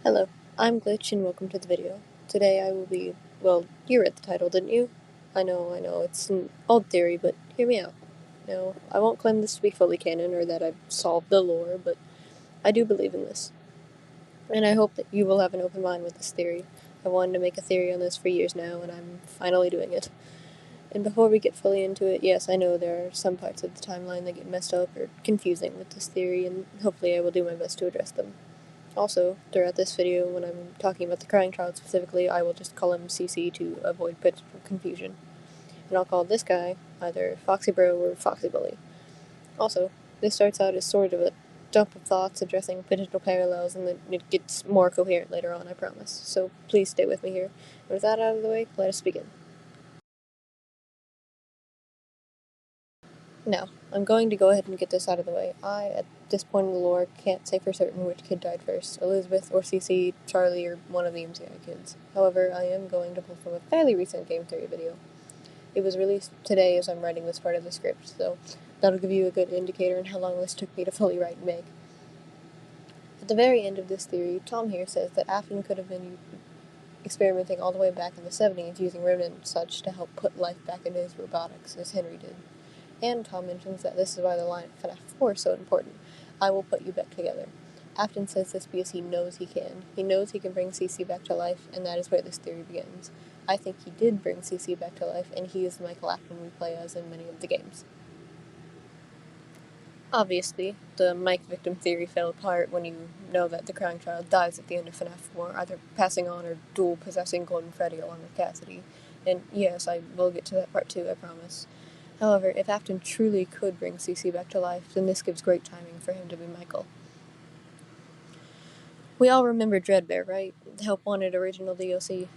Hello, I'm Glitch and welcome to the video. Today I will be, well, you read the title, didn't you? I know, it's an old theory, but hear me out. No, I won't claim this to be fully canon or that I've solved the lore, but I do believe in this. And I hope that you will have an open mind with this theory. I wanted to make a theory on this for years now, and I'm finally doing it. And before we get fully into it, yes, I know there are some parts of the timeline that get messed up or confusing with this theory, and hopefully I will do my best to address them. Also, throughout this video, when I'm talking about the crying child specifically, I will just call him CC to avoid potential confusion. And I'll call this guy either Foxy Bro or Foxy Bully. Also, this starts out as sort of a dump of thoughts addressing potential parallels, and then it gets more coherent later on, I promise. So please stay with me here. And with that out of the way, let us begin. Now, I'm going to go ahead and get this out of the way. I, at this point in the lore, can't say for certain which kid died first, Elizabeth or CC, Charlie, or one of the MCI kids. However, I am going to pull from a fairly recent game theory video. It was released today as I'm writing this part of the script, so that'll give you a good indicator on how long this took me to fully write and make. At the very end of this theory, Tom here says that Afton could have been experimenting all the way back in the 70s using remnant and such to help put life back into his robotics, as Henry did. And Tom mentions that this is why the line of FNAF 4 is so important. I will put you back together. Afton says this because he knows he can. He knows he can bring CC back to life, and that is where this theory begins. I think he did bring CC back to life, and he is the Michael Afton we play as in many of the games. Obviously, the Mikevictim theory fell apart when you know that the crying child dies at the end of FNAF 4, either passing on or dual possessing Golden Freddy along with Cassidy. And yes, I will get to that part too, I promise. However, if Afton truly could bring CC back to life, then this gives great timing for him to be Michael. We all remember Dreadbear, right? The Help Wanted original DLC.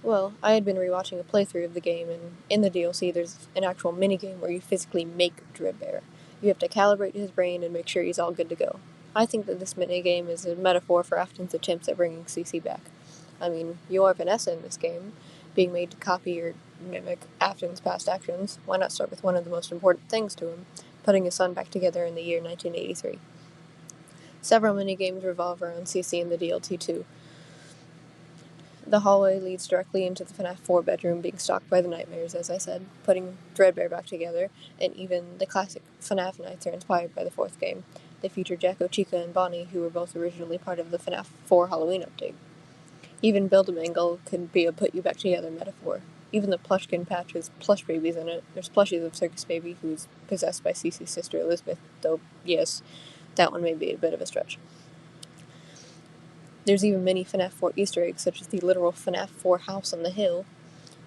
Well, I had been rewatching a playthrough of the game, and in the DLC there's an actual minigame where you physically make Dreadbear. You have to calibrate his brain and make sure he's all good to go. I think that this minigame is a metaphor for Afton's attempts at bringing CC back. I mean, you are Vanessa in this game, being made to copy or mimic Afton's past actions. Why not start with one of the most important things to him, putting his son back together in the year 1983? Several minigames revolve around CC in the DLC too. The hallway leads directly into the FNAF 4 bedroom being stalked by the nightmares, as I said, putting Dreadbear back together, and even the classic FNAF nights are inspired by the fourth game. They feature Jacko, Chica, and Bonnie, who were both originally part of the FNAF 4 Halloween update. Even Build-A-Mangle could be a put-you-back-together metaphor. Even the Plushkin patch has plush babies in it. There's plushies of Circus Baby, who's possessed by Cece's sister Elizabeth, though, yes, that one may be a bit of a stretch. There's even many FNAF 4 Easter eggs, such as the literal FNAF 4 house on the hill.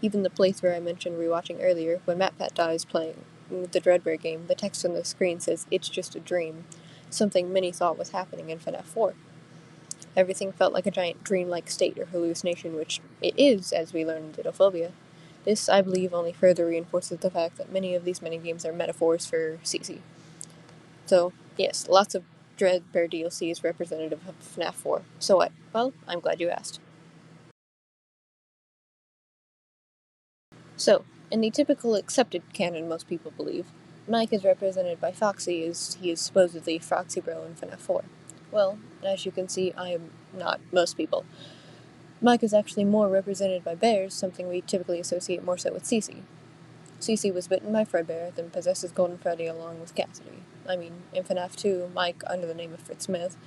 Even the playthrough I mentioned rewatching earlier, when MatPat dies playing the Dreadbear game, the text on the screen says, "It's just a dream," something many thought was happening in FNAF 4. Everything felt like a giant dreamlike state or hallucination, which it is, as we learn in Dittophobia. This, I believe, only further reinforces the fact that many of these minigames are metaphors for CC. So, yes, lots of Dreadbear DLC is representative of FNAF 4. So what? Well, I'm glad you asked. So, in the typical accepted canon most people believe, Mike is represented by Foxy as he is supposedly Foxy Bro in FNAF 4. Well, as you can see, I am not most people. Mike is actually more represented by bears, something we typically associate more so with Cece. Cece was bitten by Fredbear, then possesses Golden Freddy along with Cassidy. I mean, in FNAF 2, Mike, under the name of Fritz Smith,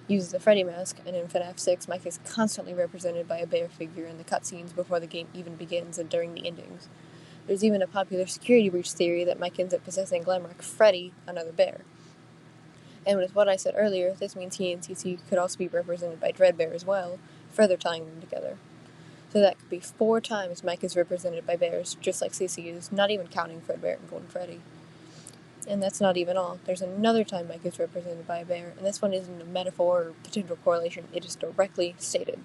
uses the Freddy mask, and in FNAF 6, Mike is constantly represented by a bear figure in the cutscenes before the game even begins and during the endings. There's even a popular security breach theory that Mike ends up possessing Glamrock Freddy, another bear. And with what I said earlier, this means he and CC could also be represented by Dreadbear as well, further tying them together. So that could be 4 times Mike is represented by bears, just like CC is, not even counting Fredbear and Golden Freddy. And that's not even all. There's another time Mike is represented by a bear, and this one isn't a metaphor or potential correlation, it is directly stated.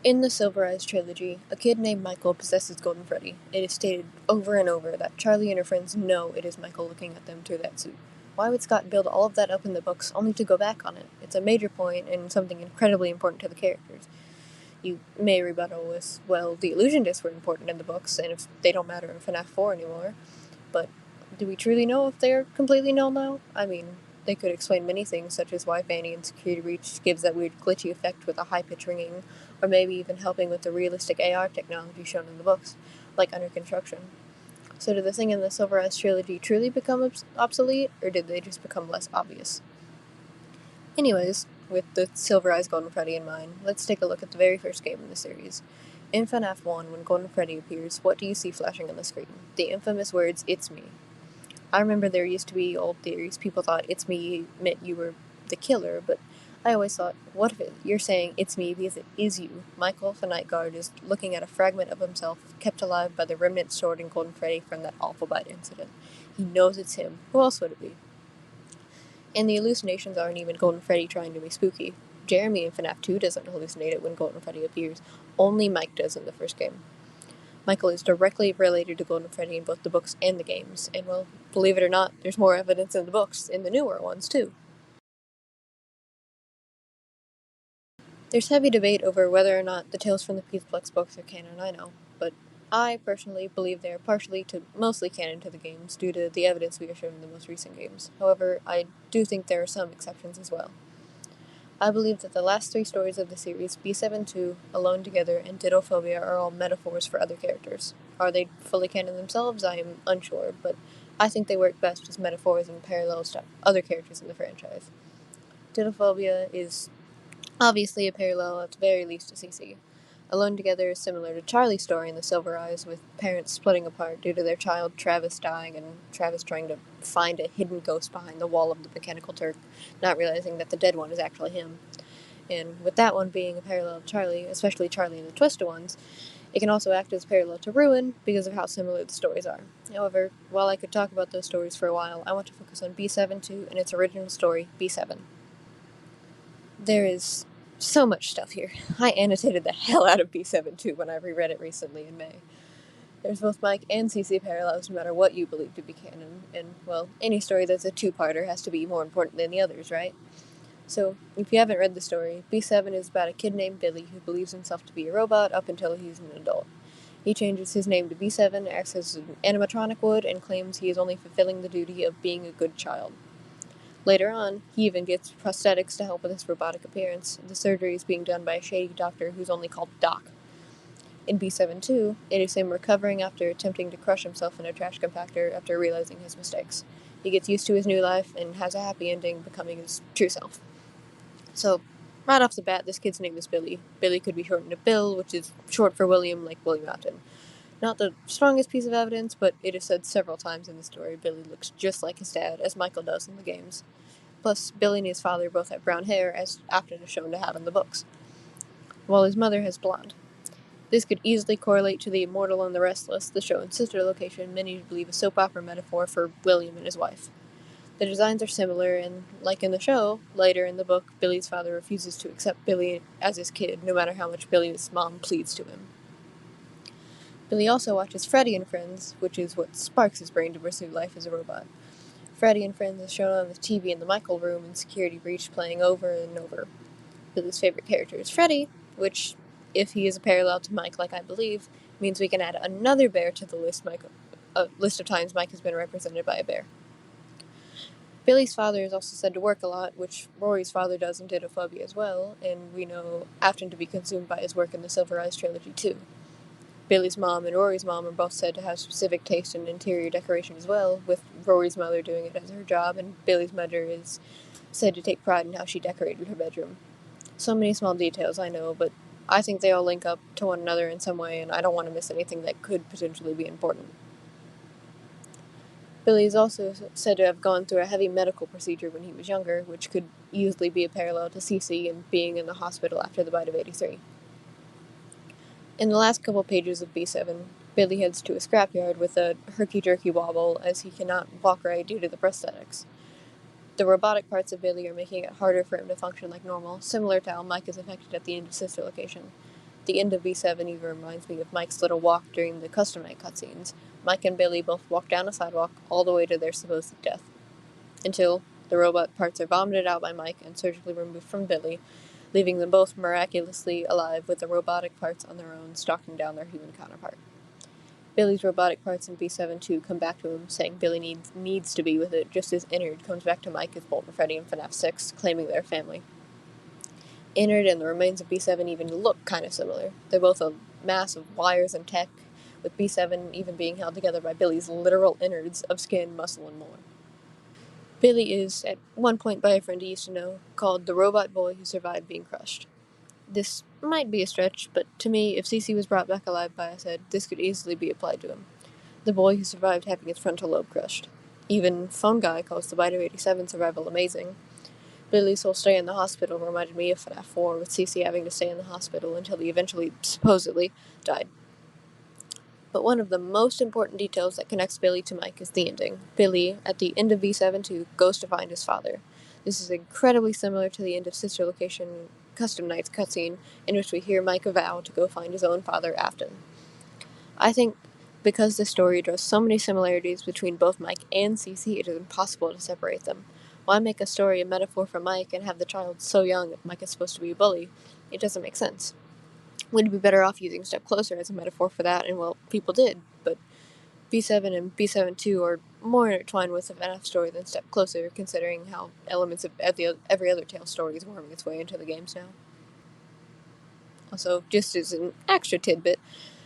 In the Silver Eyes trilogy, a kid named Michael possesses Golden Freddy. It is stated over and over that Charlie and her friends know it is Michael looking at them through that suit. Why would Scott build all of that up in the books only to go back on it? It's a major point and something incredibly important to the characters. You may rebuttal with, well, the illusion discs were important in the books, and if they don't matter in FNAF 4 anymore. But do we truly know if they're completely null now? I mean, They could explain many things, such as why Fanny in Security Breach gives that weird glitchy effect with a high-pitched ringing, or maybe even helping with the realistic AR technology shown in the books, like Under Construction. So did the thing in the Silver Eyes trilogy truly become obsolete, or did they just become less obvious? Anyways, with the Silver Eyes Golden Freddy in mind, let's take a look at the very first game in the series. In FNAF 1, when Golden Freddy appears, what do you see flashing on the screen? The infamous words, "It's me." I remember there used to be old theories. People thought "it's me" meant you were the killer, but I always thought, what if you're saying "it's me" because it is you? Michael, the night guard, is looking at a fragment of himself kept alive by the remnant stored in Golden Freddy from that awful bite incident. He knows it's him. Who else would it be? And the hallucinations aren't even Golden Freddy trying to be spooky. Jeremy in FNAF 2 doesn't hallucinate it when Golden Freddy appears. Only Mike does in the first game. Michael is directly related to Golden Freddy in both the books and the games, and well, believe it or not, there's more evidence in the books, in the newer ones too. There's heavy debate over whether or not the Tales from the Peachplex books are canon, I know, but I personally believe they are partially to mostly canon to the games due to the evidence we are shown in the most recent games. However, I do think there are some exceptions as well. I believe that the last three stories of the series, B7-2, Alone Together, and Dittophobia, are all metaphors for other characters. Are they fully canon themselves? I am unsure, but I think they work best as metaphors and parallels to other characters in the franchise. Dittophobia is obviously a parallel, at the very least, to CC. Alone Together is similar to Charlie's story in The Silver Eyes, with parents splitting apart due to their child Travis dying and Travis trying to find a hidden ghost behind the wall of the Mechanical Turk, not realizing that the dead one is actually him. And with that one being a parallel to Charlie, especially Charlie and the Twisted Ones, it can also act as a parallel to Ruin because of how similar the stories are. However, while I could talk about those stories for a while, I want to focus on B7-2 and its original story, B7. There is so much stuff here. I annotated the hell out of B7-2 when I reread it recently in May. There's both Mike and CC parallels no matter what you believe to be canon, and, well, any story that's a two-parter has to be more important than the others, right? So, if you haven't read the story, B7 is about a kid named Billy who believes himself to be a robot up until he's an adult. He changes his name to B7, acts as an animatronic would, and claims he is only fulfilling the duty of being a good child. Later on, he even gets prosthetics to help with his robotic appearance. The surgery is being done by a shady doctor who's only called Doc. In B7-2, it is him recovering after attempting to crush himself in a trash compactor after realizing his mistakes. He gets used to his new life and has a happy ending, becoming his true self. So, right off the bat, this kid's name is Billy. Billy could be shortened to Bill, which is short for William, like William Mountain. Not the strongest piece of evidence, but it is said several times in the story Billy looks just like his dad, as Michael does in the games. Plus, Billy and his father both have brown hair, as Afton is shown to have in the books, while his mother has blonde. This could easily correlate to The Immortal and the Restless, the show and sister location many believe a soap opera metaphor for William and his wife. The designs are similar, and, like in the show, later in the book, Billy's father refuses to accept Billy as his kid, no matter how much Billy's mom pleads to him. Billy also watches Freddy and Friends, which is what sparks his brain to pursue life as a robot. Freddy and Friends is shown on the TV in the Michael room in Security Breach, playing over and over. Billy's favorite character is Freddy, which, if he is a parallel to Mike like I believe, means we can add another bear to the list of times Mike has been represented by a bear. Billy's father is also said to work a lot, which Rory's father does in Dittophobia as well, and we know Afton to be consumed by his work in the Silver Eyes trilogy too. Billy's mom and Rory's mom are both said to have specific taste in interior decoration as well, with Rory's mother doing it as her job, and Billy's mother is said to take pride in how she decorated her bedroom. So many small details, I know, but I think they all link up to one another in some way, and I don't want to miss anything that could potentially be important. Billy is also said to have gone through a heavy medical procedure when he was younger, which could easily be a parallel to CC and being in the hospital after the bite of 83. In the last couple pages of B7, Billy heads to a scrapyard with a herky-jerky wobble as he cannot walk right due to the prosthetics. The robotic parts of Billy are making it harder for him to function like normal, similar to how Mike is affected at the end of Sister Location. The end of B7 even reminds me of Mike's little walk during the custom night cutscenes. Mike and Billy both walk down a sidewalk all the way to their supposed death, until the robot parts are vomited out by Mike and surgically removed from Billy, leaving them both miraculously alive with the robotic parts on their own stalking down their human counterpart. Billy's robotic parts in B7 2 come back to him, saying Billy needs to be with it, just as Innard comes back to Mike as Bolt and Freddy in FNAF 6, claiming their family. Innard and the remains of B7 even look kind of similar. They're both a mass of wires and tech, with B7 even being held together by Billy's literal innards of skin, muscle, and more. Billy is, at one point by a friend he used to know, called the robot boy who survived being crushed. This might be a stretch, but to me, if CC was brought back alive by us, this could easily be applied to him. The boy who survived having his frontal lobe crushed. Even Phone Guy calls the Biter 87 survival amazing. Billy's whole stay in the hospital reminded me of FNAF 4, with CC having to stay in the hospital until he eventually, supposedly, died. But one of the most important details that connects Billy to Mike is the ending. Billy, at the end of V7 2, goes to find his father. This is incredibly similar to the end of Sister Location Custom Nights cutscene, in which we hear Mike vow to go find his own father, Afton. I think because this story draws so many similarities between both Mike and CC, it is impossible to separate them. Why make a story a metaphor for Mike and have the child so young if Mike is supposed to be a bully? It doesn't make sense. We'd be better off using Step Closer as a metaphor for that, and well, people did, but B7 and B7 2 are more intertwined with the FNAF story than Step Closer, considering how elements of every other Tale story is worming its way into the games now. Also, just as an extra tidbit,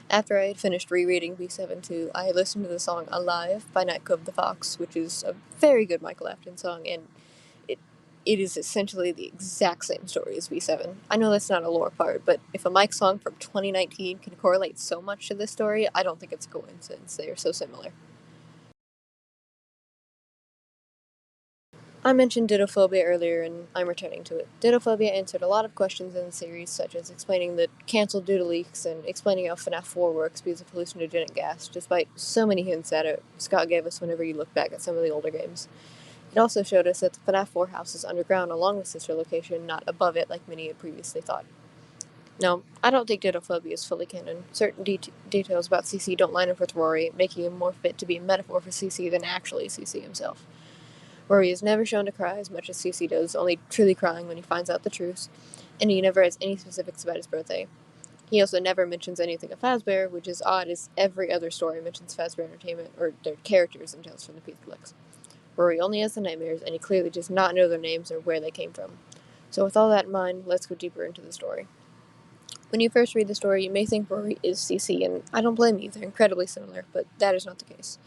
after I had finished rereading B7 2, I listened to the song Alive by Nightcove the Fox, which is a very good Michael Afton song, and it is essentially the exact same story as B7. I know that's not a lore part, but if a Mike song from 2019 can correlate so much to this story, I don't think it's a coincidence. They are so similar. I mentioned Dittophobia earlier, and I'm returning to it. Dittophobia answered a lot of questions in the series, such as explaining the cancelled due to leaks and explaining how FNAF 4 works because of hallucinogenic gas, despite so many hints at it Scott gave us whenever you look back at some of the older games. It also showed us that the FNAF 4 house is underground along with Sister Location, not above it like many had previously thought. No, I don't think Dittophobia is fully canon. Certain details about CC don't line up with Rory, making him more fit to be a metaphor for CC than actually CC himself. Rory is never shown to cry as much as CC does, only truly crying when he finds out the truth, and he never has any specifics about his birthday. He also never mentions anything of Fazbear, which is odd as every other story mentions Fazbear Entertainment, or their characters in Tales from the Pizza Flicks. Rory only has the nightmares, and he clearly does not know their names or where they came from. So with all that in mind, let's go deeper into the story. When you first read the story, you may think Rory is CC, and I don't blame you, they're incredibly similar, but that is not the case.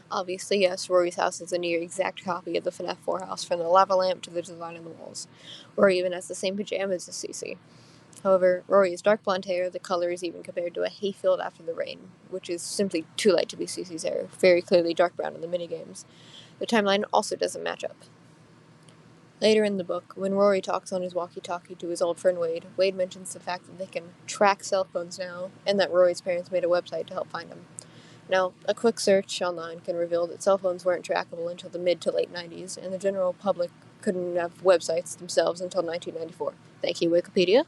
Obviously, yes, Rory's house is a near exact copy of the FNAF 4 house, from the lava lamp to the design on the walls. Rory even has the same pajamas as CC. However, Rory has dark blonde hair, the color is even compared to a hayfield after the rain, which is simply too light to be CC's hair, very clearly dark brown in the minigames. The timeline also doesn't match up. Later in the book, when Rory talks on his walkie-talkie to his old friend Wade, Wade mentions the fact that they can track cell phones now, and that Rory's parents made a website to help find him. Now, a quick search online can reveal that cell phones weren't trackable until the mid to late 90s, and the general public couldn't have websites themselves until 1994. Thank you, Wikipedia.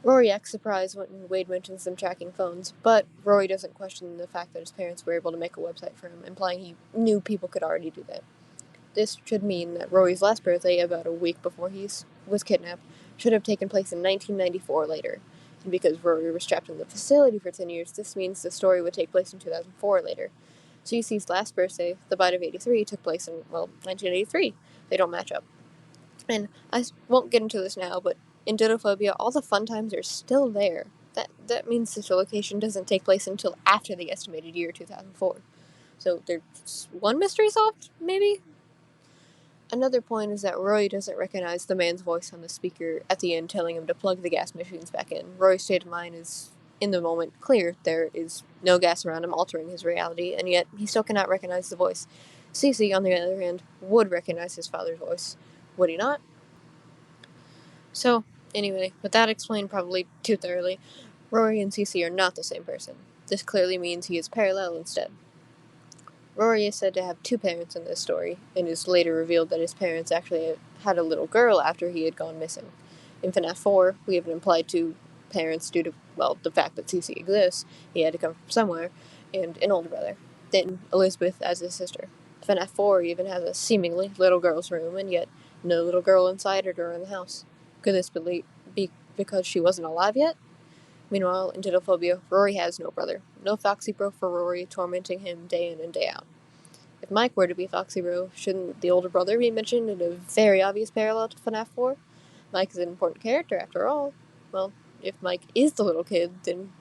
Rory acts surprised when Wade mentions them tracking phones, but Rory doesn't question the fact that his parents were able to make a website for him, implying he knew people could already do that. This should mean that Rory's last birthday, about a week before he was kidnapped, should have taken place in 1994 later. And because Rory was trapped in the facility for 10 years, this means the story would take place in 2004 later. CC's last birthday, the Bite of 83, took place in, 1983. They don't match up. And I won't get into this now, but in Dittophobia, all the fun times are still there. That means this location doesn't take place until after the estimated year 2004. So there's one mystery solved, maybe? Another point is that Rory doesn't recognize the man's voice on the speaker at the end telling him to plug the gas machines back in. Rory's state of mind is, in the moment, clear. There is no gas around him altering his reality, and yet he still cannot recognize the voice. CC, on the other hand, would recognize his father's voice. Would he not? So, anyway, with that explained probably too thoroughly, Rory and CC are not the same person. This clearly means he is parallel instead. Rory is said to have two parents in this story, and is later revealed that his parents actually had a little girl after he had gone missing. In FNAF 4, we have an implied two parents due to, the fact that CC exists. He had to come from somewhere, and an older brother. Then Elizabeth as his sister. FNAF 4 even has a seemingly little girl's room, and yet no little girl inside it or in the house. Could this be because she wasn't alive yet? Meanwhile, in Dittophobia, Rory has no brother. No Foxy bro for Rory, tormenting him day in and day out. If Mike were to be Foxy bro, shouldn't the older brother be mentioned in a very obvious parallel to FNAF 4? Mike is an important character, after all. Well, if Mike is the little kid, then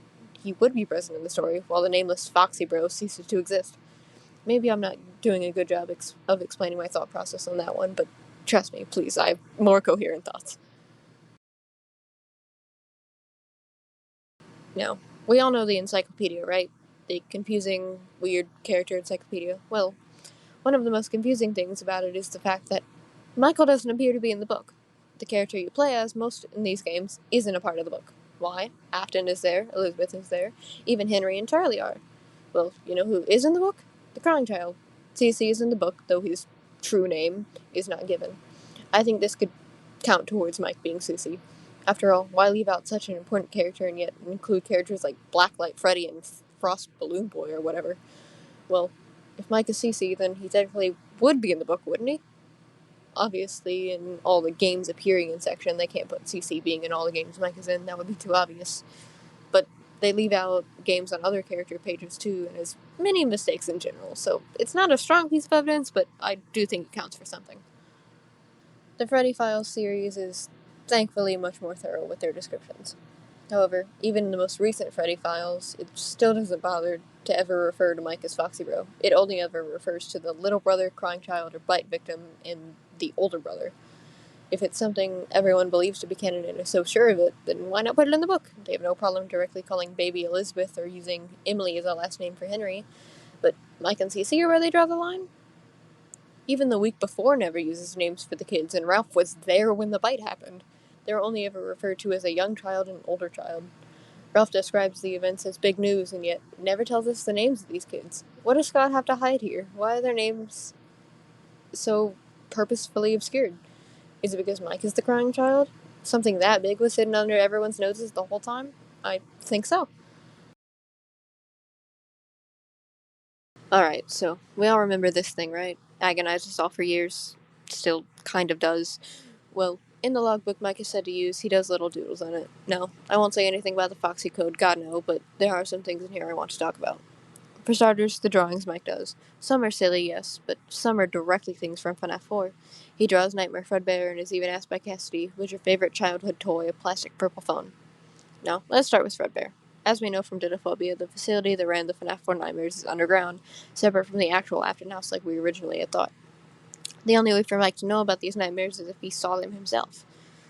he would be present in the story, while the nameless Foxy bro ceases to exist. Maybe I'm not doing a good job of explaining my thought process on that one, but trust me, please, I have more coherent thoughts. Now, we all know the encyclopedia, right? The confusing, weird character encyclopedia. Well, one of the most confusing things about it is the fact that Michael doesn't appear to be in the book. The character you play as most in these games isn't a part of the book. Why? Afton is there, Elizabeth is there, even Henry and Charlie are. Well, you know who is in the book? The Crying Child. CC is in the book, though his true name is not given. I think this could count towards Mike being Susie. After all, why leave out such an important character and yet include characters like Blacklight Freddy and Frost Balloon Boy or whatever? Well, if Mike is CC, then he technically would be in the book, wouldn't he? Obviously, in all the games appearing in section, they can't put CC being in all the games Mike is in. That would be too obvious. But they leave out games on other character pages too, and there's many mistakes in general. So it's not a strong piece of evidence, but I do think it counts for something. The Freddy Files series is thankfully much more thorough with their descriptions. However, even in the most recent Freddy Files, it still doesn't bother to ever refer to Mike as Foxy Bro. It only ever refers to the little brother, crying child, or bite victim, and the older brother. If it's something everyone believes to be canon and is so sure of it, then why not put it in the book? They have no problem directly calling baby Elizabeth or using Emily as a last name for Henry, but Mike and CC are where they draw the line? Even the week before never uses names for the kids, and Ralph was there when the bite happened. They're only ever referred to as a young child and older child. Ralph describes the events as big news, and yet never tells us the names of these kids. What does Scott have to hide here? Why are their names so purposefully obscured? Is it because Mike is the crying child? Something that big was hidden under everyone's noses the whole time? I think so. Alright, so we all remember this thing, right? Agonized us all for years. Still kind of does. Well, in the logbook Mike is said to use, he does little doodles on it. No, I won't say anything about the Foxy code, God no, but there are some things in here I want to talk about. For starters, the drawings Mike does. Some are silly, yes, but some are directly things from FNAF 4. He draws Nightmare Fredbear and is even asked by Cassidy, "Was your favorite childhood toy a plastic purple phone?" Now, let's start with Dreadbear. As we know from Dittophobia, the facility that ran the FNAF 4 Nightmares is underground, separate from the actual Afton House like we originally had thought. The only way for Mike to know about these nightmares is if he saw them himself.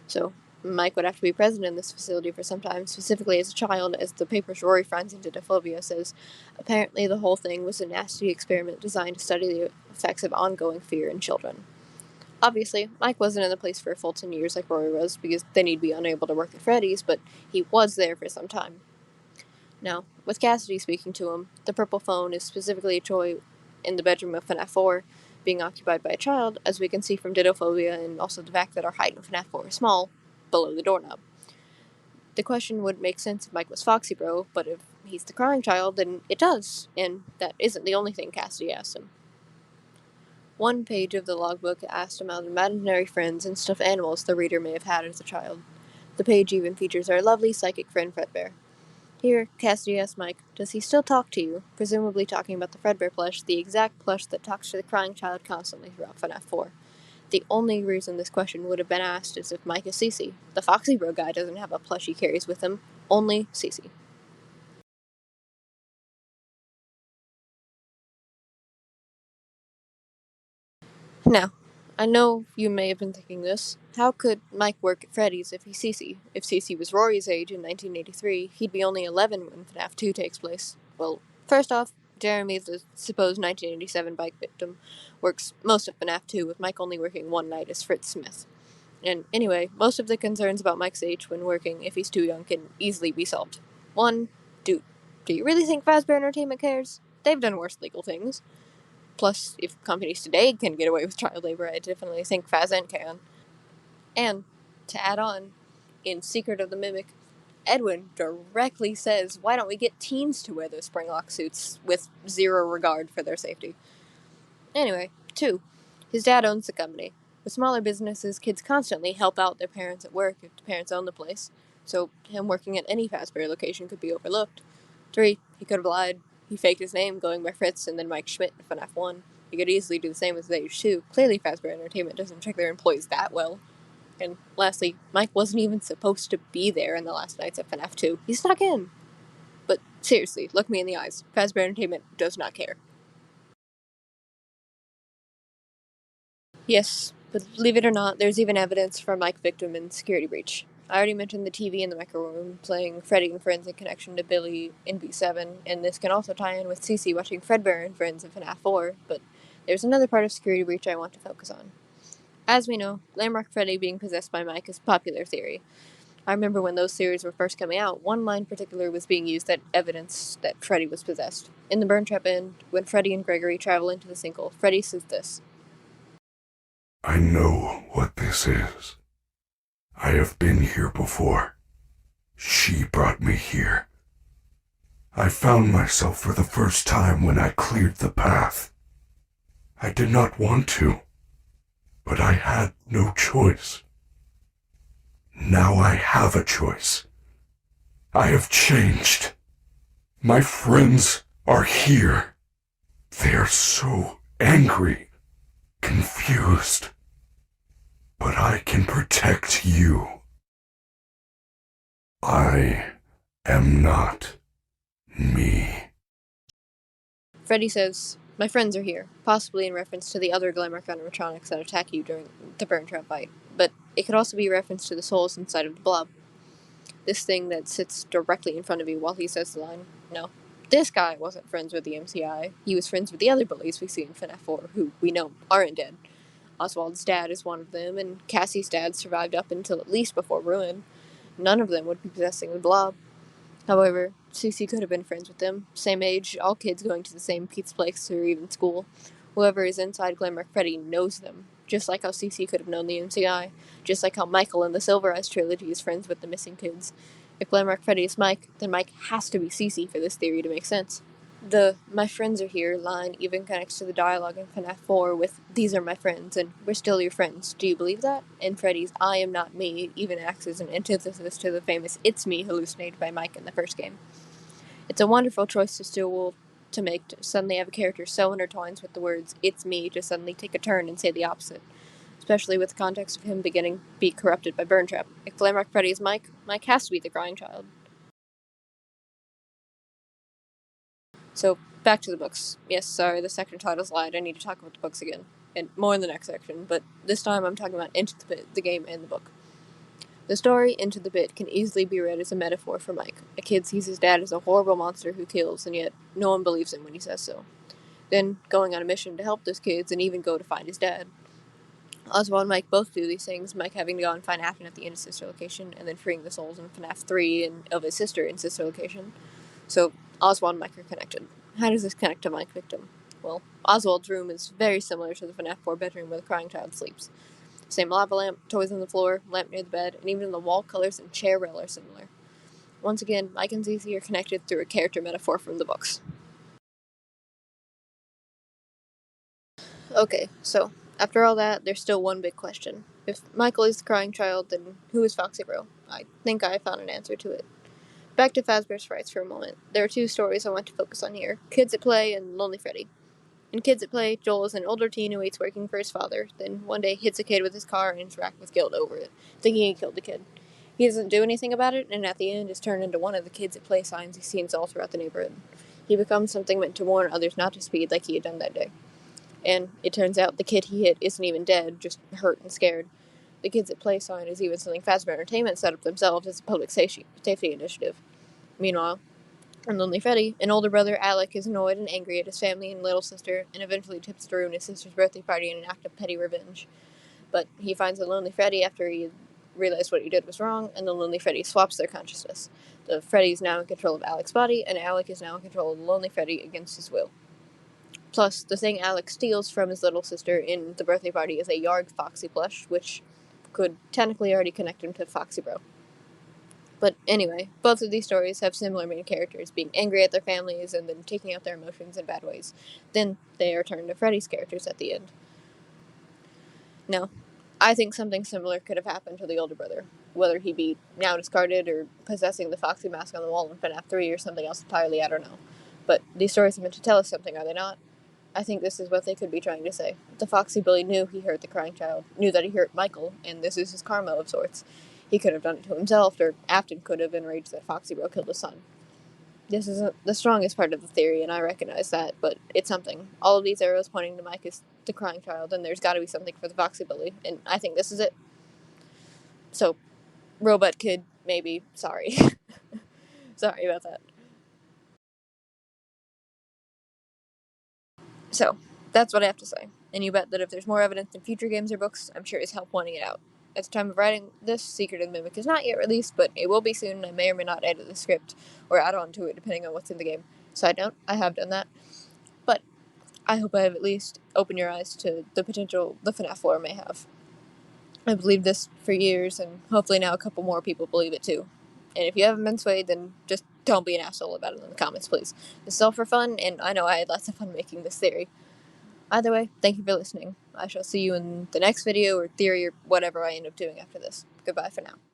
So, Mike would have to be present in this facility for some time, specifically as a child, as the papers Rory finds in Dittophobia says. Apparently the whole thing was a nasty experiment designed to study the effects of ongoing fear in children. Obviously, Mike wasn't in the place for a full 10 years like Rory was, because then he'd be unable to work at Freddy's, but he was there for some time. Now, with Cassidy speaking to him, the purple phone is specifically a toy in the bedroom of FNAF 4, being occupied by a child, as we can see from Dittophobia and also the fact that our height in FNAF 4 is small, below the doorknob. The question would make sense if Mike was Foxy Bro, but if he's the crying child, then it does, and that isn't the only thing Cassidy asked him. One page of the logbook asked about imaginary friends and stuffed animals the reader may have had as a child. The page even features our lovely psychic friend Fredbear. Here, Cassidy asks Mike, "Does he still talk to you?" Presumably talking about the Fredbear plush, the exact plush that talks to the crying child constantly throughout FNAF 4. The only reason this question would have been asked is if Mike is Cece. The Foxy Bro guy doesn't have a plush he carries with him, only Cece. Now, I know you may have been thinking this. How could Mike work at Freddy's if he's Cece? If Cece was Rory's age in 1983, he'd be only 11 when FNAF 2 takes place. Well, first off, Jeremy, the supposed 1987 bike victim, works most of FNAF 2, with Mike only working one night as Fritz Smith. And anyway, most of the concerns about Mike's age when working, if he's too young, can easily be solved. One, do you really think Fazbear Entertainment cares? They've done worse legal things. Plus, if companies today can get away with child labor, I definitely think Fazend can. And, to add on, in Secret of the Mimic, Edwin directly says, "Why don't we get teens to wear those springlock suits with zero regard for their safety?" Anyway, 2. His dad owns the company. With smaller businesses, kids constantly help out their parents at work if the parents own the place. so him working at any Fazbear location could be overlooked. 3. He could have lied. He faked his name, going by Fritz and then Mike Schmidt in FNAF 1. He could easily do the same with Age 2. Clearly, Fazbear Entertainment doesn't check their employees that well. And lastly, Mike wasn't even supposed to be there in the last nights of FNAF 2. He snuck in. But seriously, look me in the eyes. Fazbear Entertainment does not care. Yes, but believe it or not, there's even evidence from Mikevictim in Security Breach. I already mentioned the TV in the micro room playing Freddy and Friends in connection to Billy in B7, and this can also tie in with Cece watching Fredbear and Friends in FNAF 4, but there's another part of Security Breach I want to focus on. As we know, Landmark Freddy being possessed by Mike is a popular theory. I remember when those theories were first coming out, one line in particular was being used as evidence that Freddy was possessed. In the Burn Trap end, when Freddy and Gregory travel into the sinkhole, Freddy says this: I know what this is. I have been here before. She brought me here. I found myself for the first time when I cleared the path. I did not want to, but I had no choice. Now I have a choice. I have changed. My friends are here. They are so angry, confused. But I can protect you. I am not me. Freddy says, "My friends are here," possibly in reference to the other Glamour animatronics that attack you during the Burn Trap fight, but it could also be a reference to the souls inside of the blob. This thing that sits directly in front of you while he says the line. No, this guy wasn't friends with the MCI. He was friends with the other bullies we see in FNAF 4, who we know aren't dead. Oswald's dad is one of them, and Cassie's dad survived up until at least before Ruin. None of them would be possessing the blob. However, Cece could have been friends with them. Same age, all kids going to the same pizza place or even school. Whoever is inside Glamrock Freddy knows them, just like how Cece could have known the MCI, just like how Michael in the Silver Eyes trilogy is friends with the missing kids. If Glamrock Freddy is Mike, then Mike has to be Cece for this theory to make sense. The "my friends are here" line even connects to the dialogue in FNAF 4 with "these are my friends" and "we're still your friends. Do you believe that?" And Freddy's "I am not me" even acts as an antithesis to the famous "it's me" hallucinated by Mike in the first game. It's a wonderful choice to make to suddenly have a character so intertwined with the words "it's me" to suddenly take a turn and say the opposite, especially with the context of him beginning to be corrupted by Burn Trap. If Glamrock Freddy is Mike, Mike has to be the crying child. So, back to the books. Yes, sorry, the section titles lied. I need to talk about the books again. And more in the next section, but this time I'm talking about Into the Pit, the game and the book. The story, Into the Pit, can easily be read as a metaphor for Mike. A kid sees his dad as a horrible monster who kills, and yet no one believes him when he says so. Then, going on a mission to help those kids and even go to find his dad. Oswald and Mike both do these things, Mike having to go and find Afton at the end of sister location, and then freeing the souls in FNAF 3 and of his sister in sister location. So, Oswald and Mike are connected. How does this connect to Mikevictim? Well, Oswald's room is very similar to the FNAF 4 bedroom where the crying child sleeps. Same lava lamp, toys on the floor, lamp near the bed, and even the wall colors and chair rail are similar. Once again, Mike and Cece are connected through a character metaphor from the books. Okay, so, after all that, there's still one big question. If Michael is the crying child, then who is Foxy Bro? I think I found an answer to it. Back to Fazbear's Frights for a moment. There are two stories I want to focus on here: Kids at Play and Lonely Freddy. In Kids at Play, Joel is an older teen who hates working for his father, then one day hits a kid with his car and is racked with guilt over it, thinking he killed the kid. He doesn't do anything about it, and at the end is turned into one of the Kids at Play signs he sees all throughout the neighborhood. He becomes something meant to warn others not to speed like he had done that day. And it turns out the kid he hit isn't even dead, just hurt and scared. The Kids at Play sign is even something Fazbear Entertainment set up themselves as a public safety initiative. Meanwhile, in Lonely Freddy, an older brother, Alec, is annoyed and angry at his family and little sister, and eventually tips to ruin his sister's birthday party in an act of petty revenge. But he finds the Lonely Freddy after he realized what he did was wrong, and the Lonely Freddy swaps their consciousness. The Freddy is now in control of Alec's body, and Alec is now in control of the Lonely Freddy against his will. Plus, the thing Alec steals from his little sister in the birthday party is a Yarg Foxy plush, which could technically already connect him to Foxy Bro. But anyway, both of these stories have similar main characters being angry at their families and then taking out their emotions in bad ways. Then they are turned to Freddy's characters at the end. Now, I think something similar could have happened to the older brother, whether he be now discarded or possessing the Foxy mask on the wall in FNAF 3 or something else entirely, I don't know. But these stories are meant to tell us something, are they not? I think this is what they could be trying to say. The Foxy bully knew he hurt the crying child, knew that he hurt Michael, and this is his karma of sorts. He could have done it to himself, or Afton could have, enraged that Foxy Bro killed his son. This isn't the strongest part of the theory, and I recognize that, but it's something. All of these arrows pointing to Mike is the crying child, and there's gotta be something for the Foxy bully, and I think this is it. So, Robot Kid, maybe. Sorry. Sorry about that. So, that's what I have to say. And you bet that if there's more evidence in future games or books, I'm sure as hell pointing it out. At the time of writing this, Secret of the Mimic is not yet released, but it will be soon, and I may or may not edit the script or add on to it depending on what's in the game. Side note, I have done that. But I hope I have at least opened your eyes to the potential the FNAF lore may have. I believed this for years, and hopefully now a couple more people believe it too. And if you haven't been swayed, then just don't be an asshole about it in the comments, please. This is all for fun, and I know I had lots of fun making this theory. Either way, thank you for listening. I shall see you in the next video or theory or whatever I end up doing after this. Goodbye for now.